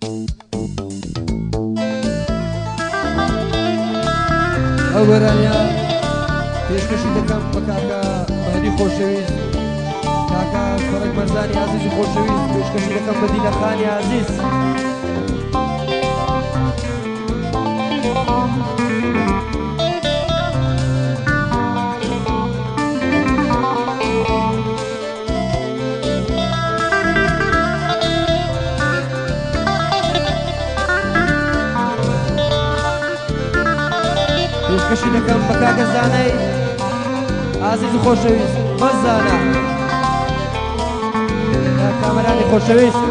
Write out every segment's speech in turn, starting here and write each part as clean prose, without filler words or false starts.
ئەو وەرانیا پێشکەشی دەکەم بە کاکە مەهدی خۆشەویست، کاکە کۆڕێک مەرزانی عەزیزی خۆشەویست، پێشکەشی دەکەم بە دیلەخانی عەزیز. پێشکەشی دەکەم بە کاکە زانەی عەزیزی خۆشەویست، مەزانە کامەرانی خۆشەویست.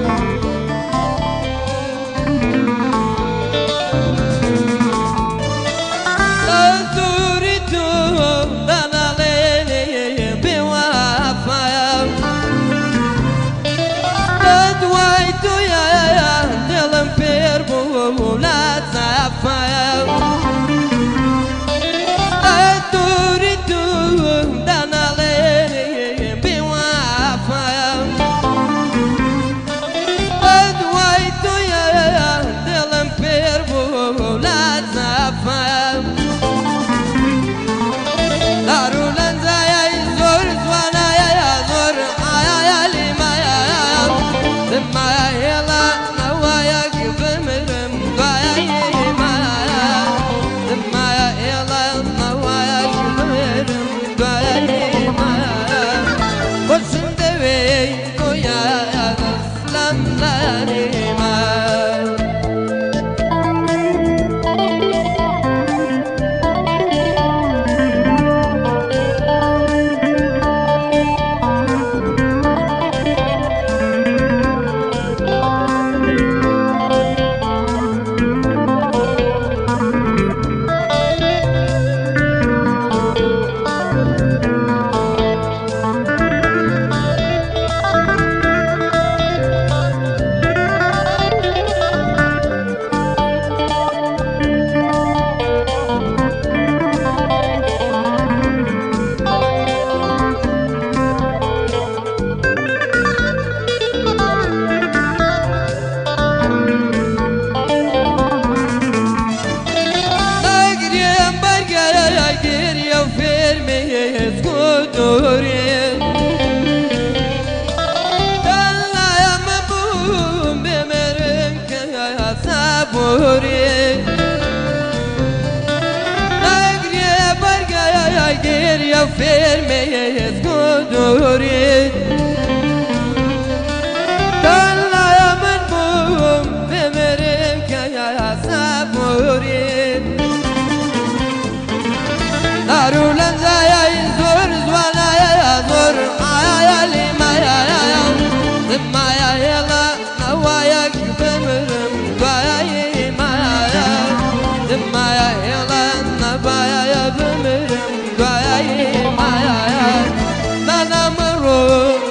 Geriye vermeyiz kudurun Dallayamın bum Vemerim kaya saburin Darulan zayay zor Zvanaya zor Ayalim ayayam Zımmaya yala Navaya gübemirim Dvayayim ayayam Zımmaya yala Navaya gübemirim Nanamuru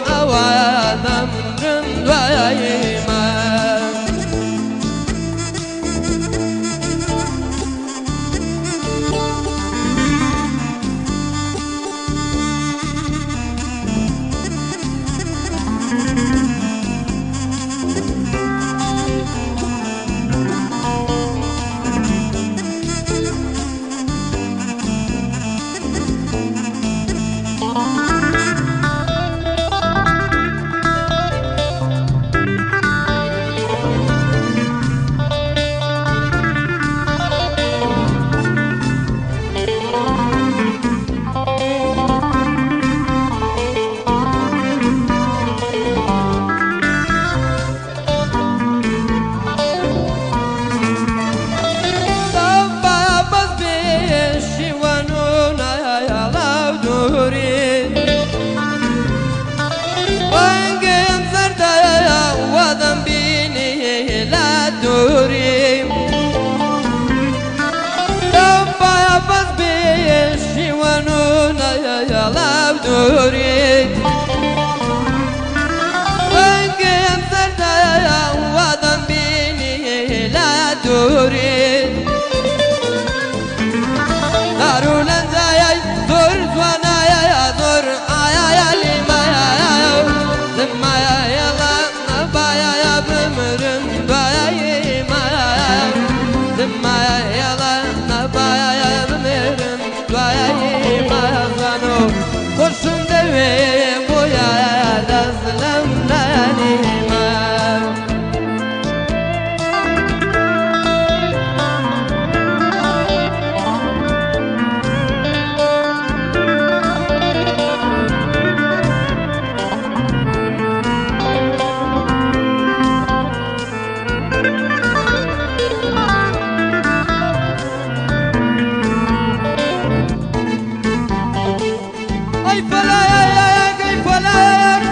أي فلايك أي فلايك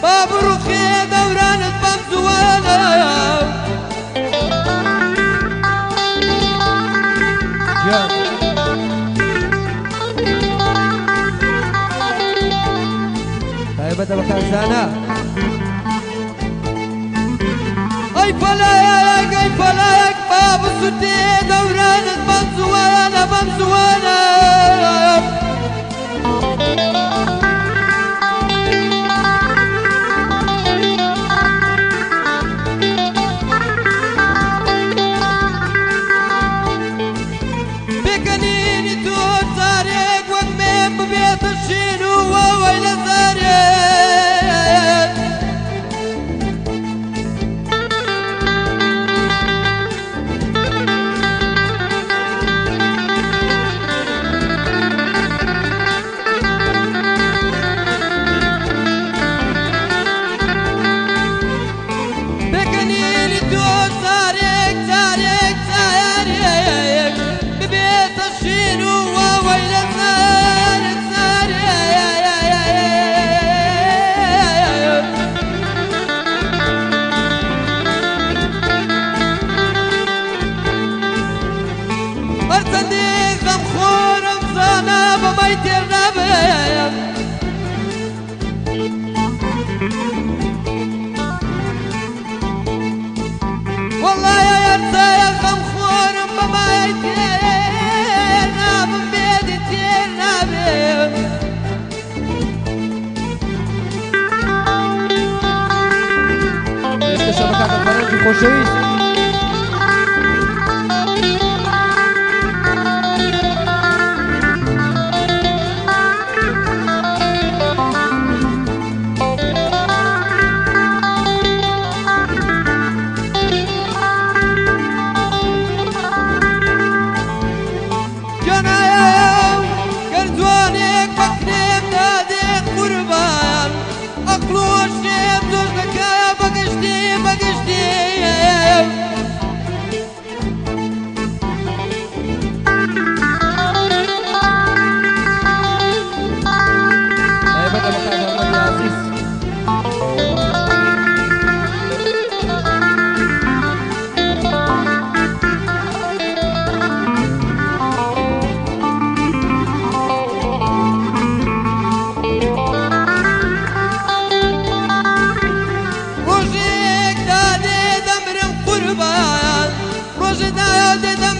باب رخي دوران بمزوانا جان تايبة بكازانا أي فلايك باب سدي دوران بمزوانا بمزوانا والله يا يرسى يا خمخور بما يتيرنا من بيد يتيرنا بيه ليش شبكة الفرنسي خوشويس روجك دادي دمر قربان روج دادي دمر